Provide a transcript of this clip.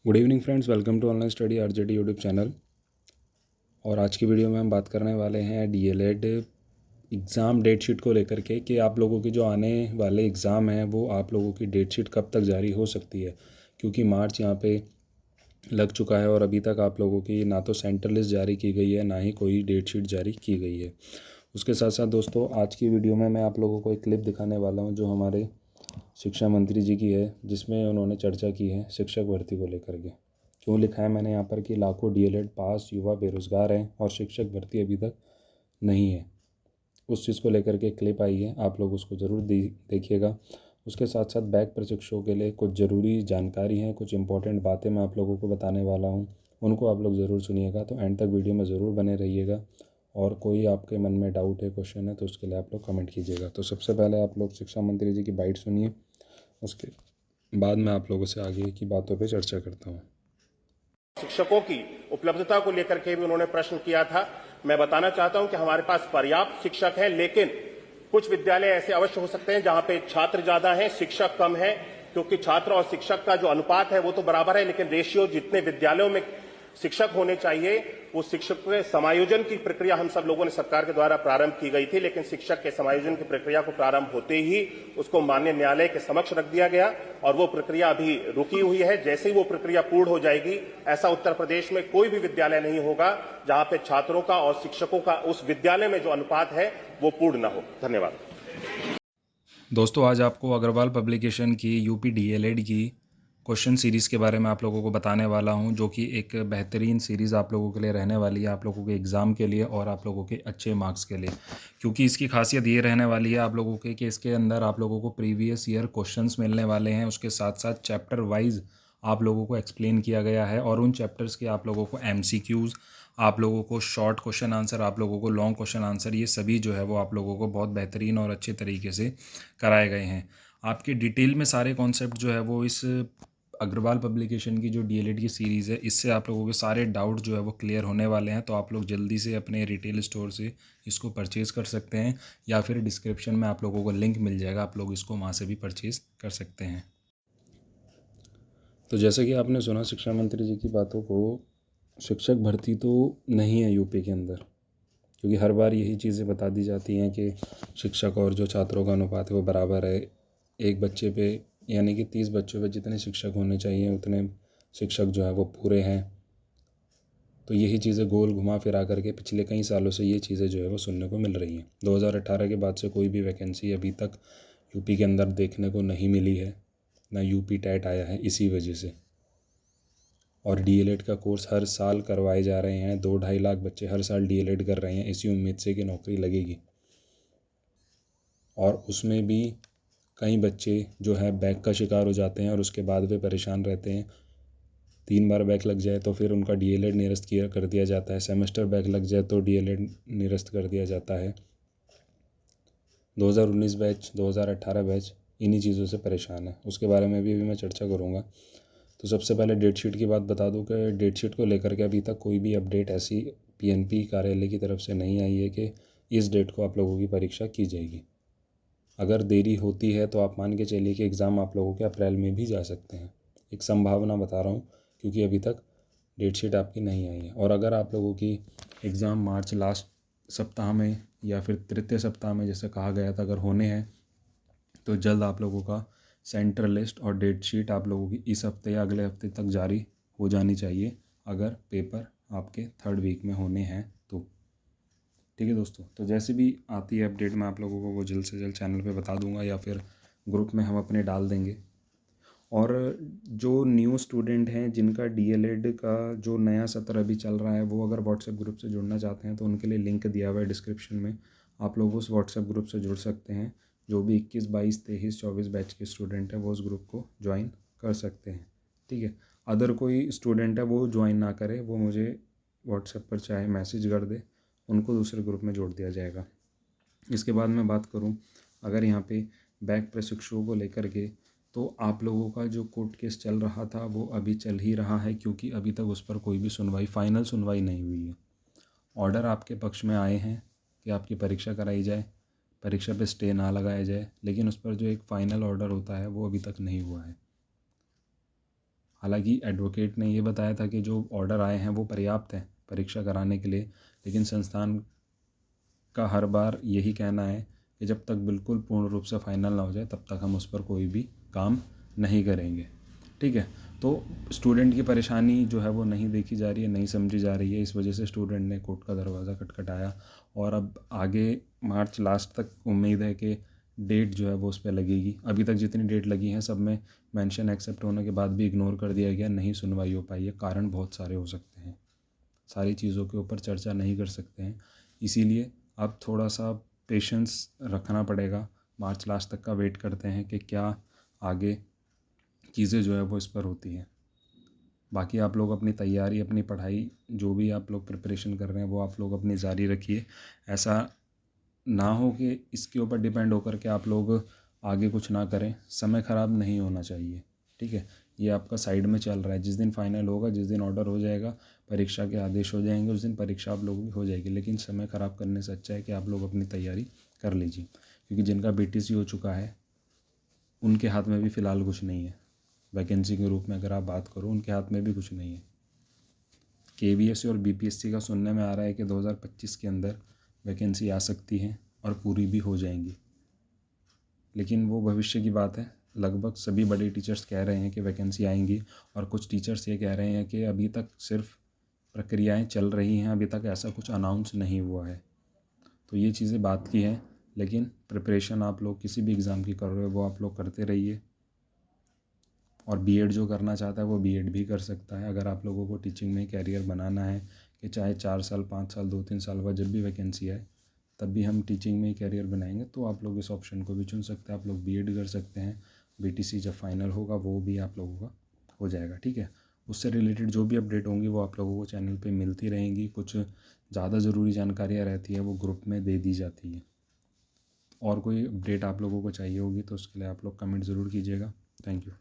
Good evening friends, welcome to online study RJD YouTube channel. और आज की video में हम बात करने वाले हैं डीएलएड एग्ज़ाम डेट शीट को लेकर के कि आप लोगों के जो आने वाले एग्ज़ाम हैं वो आप लोगों की डेट शीट कब तक जारी हो सकती है, क्योंकि मार्च यहाँ पे लग चुका है और अभी तक आप लोगों की ना तो सेंटर लिस्ट जारी की गई है, ना ही कोई डेट शीट जारी की गई है। उसके साथ साथ दोस्तों, आज की वीडियो में मैं आप लोगों को एक क्लिप दिखाने वाला हूँ जो हमारे शिक्षा मंत्री जी की है, जिसमें उन्होंने चर्चा की है शिक्षक भर्ती को लेकर के। क्यों लिखा है मैंने यहाँ पर कि लाखों डीएलएड पास युवा बेरोजगार हैं और शिक्षक भर्ती अभी तक नहीं है। उस चीज़ को लेकर के क्लिप आई है, आप लोग उसको ज़रूर देखिएगा। उसके साथ साथ बैक प्रशिक्षकों के लिए कुछ ज़रूरी जानकारी है, कुछ इंपॉर्टेंट बातें मैं आप लोगों को बताने वाला हूँ, उनको आप लोग ज़रूर सुनिएगा। तो एंड तक वीडियो में ज़रूर बने रहिएगा। और कोई आपके मन में डाउट है, क्वेश्चन है, तो उसके लिए आप लोग कमेंट कीजिएगा। तो सबसे पहले आप लोग शिक्षा मंत्री जी की बाइट सुनिए, उसके बाद मैं आप लोगों से आगे की बातों पे चर्चा करता हूँ। शिक्षकों की उपलब्धता को लेकर के भी उन्होंने प्रश्न किया था। मैं बताना चाहता हूं कि हमारे पास पर्याप्त शिक्षक हैं, लेकिन कुछ विद्यालय ऐसे अवश्य हो सकते हैं जहां पे छात्र ज्यादा हैं, शिक्षक कम है। क्योंकि छात्र और शिक्षक का जो अनुपात है वो तो बराबर है, लेकिन रेशियो जितने विद्यालयों में शिक्षक होने चाहिए वो शिक्षक के समायोजन की प्रक्रिया हम सब लोगों ने सरकार के द्वारा प्रारंभ की गई थी, लेकिन शिक्षक के समायोजन की प्रक्रिया को प्रारंभ होते ही उसको माननीय न्यायालय के समक्ष रख दिया गया और वो प्रक्रिया अभी रुकी हुई है। जैसे ही वो प्रक्रिया पूर्ण हो जाएगी, ऐसा उत्तर प्रदेश में कोई भी विद्यालय नहीं होगा जहां पे छात्रों का और शिक्षकों का उस विद्यालय में जो अनुपात है वो पूर्ण न हो। धन्यवाद। दोस्तों, आज आपको अग्रवाल पब्लिकेशन की यूपी डीएलएड की क्वेश्चन सीरीज़ के बारे में आप लोगों को बताने वाला हूं, जो कि एक बेहतरीन सीरीज़ आप लोगों के लिए रहने वाली है, आप लोगों के एग्ज़ाम के लिए और आप लोगों के अच्छे मार्क्स के लिए। क्योंकि इसकी खासियत ये रहने वाली है आप लोगों के कि इसके अंदर आप लोगों को प्रीवियस ईयर क्वेश्चंस मिलने वाले हैं। उसके साथ साथ चैप्टर वाइज आप लोगों को एक्सप्लेन किया गया है और उन चैप्टर्स के आप लोगों को एमसीक्यूज़, आप लोगों को शॉर्ट क्वेश्चन आंसर, आप लोगों को लॉन्ग क्वेश्चन आंसर, ये सभी जो है वो आप लोगों को बहुत बेहतरीन और अच्छे तरीके से कराए गए हैं। आपके डिटेल में सारे कॉन्सेप्ट जो है वो इस अग्रवाल पब्लिकेशन की जो डीएलएड की सीरीज़ है, इससे आप लोगों के सारे डाउट जो है वो क्लियर होने वाले हैं। तो आप लोग जल्दी से अपने रिटेल स्टोर से इसको परचेज़ कर सकते हैं, या फिर डिस्क्रिप्शन में आप लोगों को लिंक मिल जाएगा, आप लोग इसको वहाँ से भी परचेज़ कर सकते हैं। तो जैसे कि आपने सुना शिक्षा मंत्री जी की बातों को, शिक्षक भर्ती तो नहीं है यूपी के अंदर, क्योंकि हर बार यही चीज़ें बता दी जाती हैं कि शिक्षक और जो छात्रों का अनुपात है वो बराबर है। एक बच्चे पे, यानी कि 30 बच्चों पे जितने शिक्षक होने चाहिए उतने शिक्षक जो है वो पूरे हैं। तो यही चीज़ें गोल घुमा फिरा करके पिछले कई सालों से ये चीज़ें जो है वो सुनने को मिल रही हैं। 2018 के बाद से कोई भी वैकेंसी अभी तक यूपी के अंदर देखने को नहीं मिली है, ना यूपी टेट आया है इसी वजह से। और डीएलएड का कोर्स हर साल करवाए जा रहे हैं, 2-2.5 लाख बच्चे हर साल डीएलएड कर रहे हैं इसी उम्मीद से कि नौकरी लगेगी। और उसमें भी कई बच्चे जो है बैक का शिकार हो जाते हैं और उसके बाद वे परेशान रहते हैं। 3 बार बैक लग जाए तो फिर उनका डीएलएड निरस्त किया कर दिया जाता है, सेमेस्टर बैक लग जाए तो डीएलएड निरस्त कर दिया जाता है। 2019 बैच, 2018 बैच इन्हीं चीज़ों से परेशान है। उसके बारे में भी अभी मैं चर्चा करूँगा। तो सबसे पहले डेट शीट की बात बता दूं कि डेट शीट को लेकर के अभी तक कोई भी अपडेट ऐसी पीएनपी कार्यालय की तरफ से नहीं आई है कि इस डेट को आप लोगों की परीक्षा की जाएगी। अगर देरी होती है तो आप मान के चलिए कि एग्ज़ाम आप लोगों के अप्रैल में भी जा सकते हैं। एक संभावना बता रहा हूँ, क्योंकि अभी तक डेट शीट आपकी नहीं आई है। और अगर आप लोगों की एग्ज़ाम मार्च लास्ट सप्ताह में या फिर तृतीय सप्ताह में जैसे कहा गया था अगर होने हैं, तो जल्द आप लोगों का सेंटर लिस्ट और डेट शीट आप लोगों की इस हफ्ते या अगले हफ्ते तक जारी हो जानी चाहिए, अगर पेपर आपके 3rd वीक में होने हैं तो। ठीक है दोस्तों, तो जैसे भी आती है अपडेट मैं आप लोगों को वो जल्द से जल्द चैनल पे बता दूंगा, या फिर ग्रुप में हम अपने डाल देंगे। और जो न्यू स्टूडेंट हैं जिनका डीएलएड का जो नया सत्र अभी चल रहा है, वो अगर व्हाट्सएप ग्रुप से जुड़ना चाहते हैं तो उनके लिए लिंक दिया हुआ है डिस्क्रिप्शन में, आप लोग उस व्हाट्सएप ग्रुप से जुड़ सकते हैं। जो भी 21, 22, 23, 24 बैच के स्टूडेंट हैं वो उस ग्रुप को ज्वाइन कर सकते हैं। ठीक है, अदर कोई स्टूडेंट है वो ज्वाइन ना करे, वो मुझे व्हाट्सएप पर चाहे मैसेज कर दे, उनको दूसरे ग्रुप में जोड़ दिया जाएगा। इसके बाद मैं बात करूं, अगर यहाँ पे बैक प्रशिक्षुओं को लेकर के, तो आप लोगों का जो कोर्ट केस चल रहा था वो अभी चल ही रहा है, क्योंकि अभी तक उस पर कोई भी सुनवाई, फाइनल सुनवाई नहीं हुई है। ऑर्डर आपके पक्ष में आए हैं कि आपकी परीक्षा कराई जाए, परीक्षा पे स्टे ना लगाया जाए, लेकिन उस पर जो एक फ़ाइनल ऑर्डर होता है वो अभी तक नहीं हुआ है। हालांकि एडवोकेट ने ये बताया था कि जो ऑर्डर आए हैं वो पर्याप्त हैं परीक्षा कराने के लिए, लेकिन संस्थान का हर बार यही कहना है कि जब तक बिल्कुल पूर्ण रूप से फाइनल ना हो जाए तब तक हम उस पर कोई भी काम नहीं करेंगे। ठीक है, तो स्टूडेंट की परेशानी जो है वो नहीं देखी जा रही है, नहीं समझी जा रही है। इस वजह से स्टूडेंट ने कोर्ट का दरवाज़ा खटखटाया और अब आगे मार्च लास्ट तक उम्मीद है कि डेट जो है वो उस पर लगेगी। अभी तक जितनी डेट लगी हैं सब में मेंशन एक्सेप्ट होने के बाद भी इग्नोर कर दिया गया, नहीं सुनवाई हो पाई है। कारण बहुत सारे हो सकते हैं, सारी चीज़ों के ऊपर चर्चा नहीं कर सकते हैं, इसीलिए अब थोड़ा सा पेशेंस रखना पड़ेगा। मार्च लास्ट तक का वेट करते हैं कि क्या आगे चीज़ें जो है वो इस पर होती हैं। बाकी आप लोग अपनी तैयारी, अपनी पढ़ाई, जो भी आप लोग प्रिपरेशन कर रहे हैं वो आप लोग अपनी जारी रखिए। ऐसा ना हो कि इसके ऊपर डिपेंड होकर के आप लोग आगे कुछ ना करें। समय ख़राब नहीं होना चाहिए। ठीक है, ये आपका साइड में चल रहा है। जिस दिन फाइनल होगा, जिस दिन ऑर्डर हो जाएगा, परीक्षा के आदेश हो जाएंगे, उस दिन परीक्षा आप लोगों की हो जाएगी। लेकिन समय ख़राब करने से अच्छा है कि आप लोग अपनी तैयारी कर लीजिए, क्योंकि जिनका BTC हो चुका है उनके हाथ में भी फ़िलहाल कुछ नहीं है। वैकेंसी के रूप में अगर आप बात करो, उनके हाथ में भी कुछ नहीं है। KVS और BPSC का सुनने में आ रहा है कि 2025 के अंदर वैकेंसी आ सकती है और पूरी भी हो जाएंगी, लेकिन वो भविष्य की बात है। लगभग सभी बड़े टीचर्स कह रहे हैं कि वैकेंसी आएंगी, और कुछ टीचर्स ये कह रहे हैं कि अभी तक सिर्फ प्रक्रियाएं चल रही हैं, अभी तक ऐसा कुछ अनाउंस नहीं हुआ है। तो ये चीज़ें बात की हैं, लेकिन प्रिपरेशन आप लोग किसी भी एग्ज़ाम की कर रहे हो वो आप लोग करते रहिए। और B.Ed जो करना चाहता है वो B.Ed भी कर सकता है। अगर आप लोगों को टीचिंग में कैरियर बनाना है कि चाहे 4 साल, 5 साल, 2-3 साल बाद जब भी वैकेंसी आए तब भी हम टीचिंग में ही कैरियर बनाएंगे, तो आप लोग इस ऑप्शन को भी चुन सकते हैं। आप लोग B.Ed कर सकते हैं। BTC जब फाइनल होगा वो भी आप लोगों का हो जाएगा। ठीक है, उससे रिलेटेड जो भी अपडेट होंगी वो आप लोगों को चैनल पे मिलती रहेंगी। कुछ ज़्यादा ज़रूरी जानकारियाँ रहती है वो ग्रुप में दे दी जाती है। और कोई अपडेट आप लोगों को चाहिए होगी तो उसके लिए आप लोग कमेंट ज़रूर कीजिएगा। Thank you.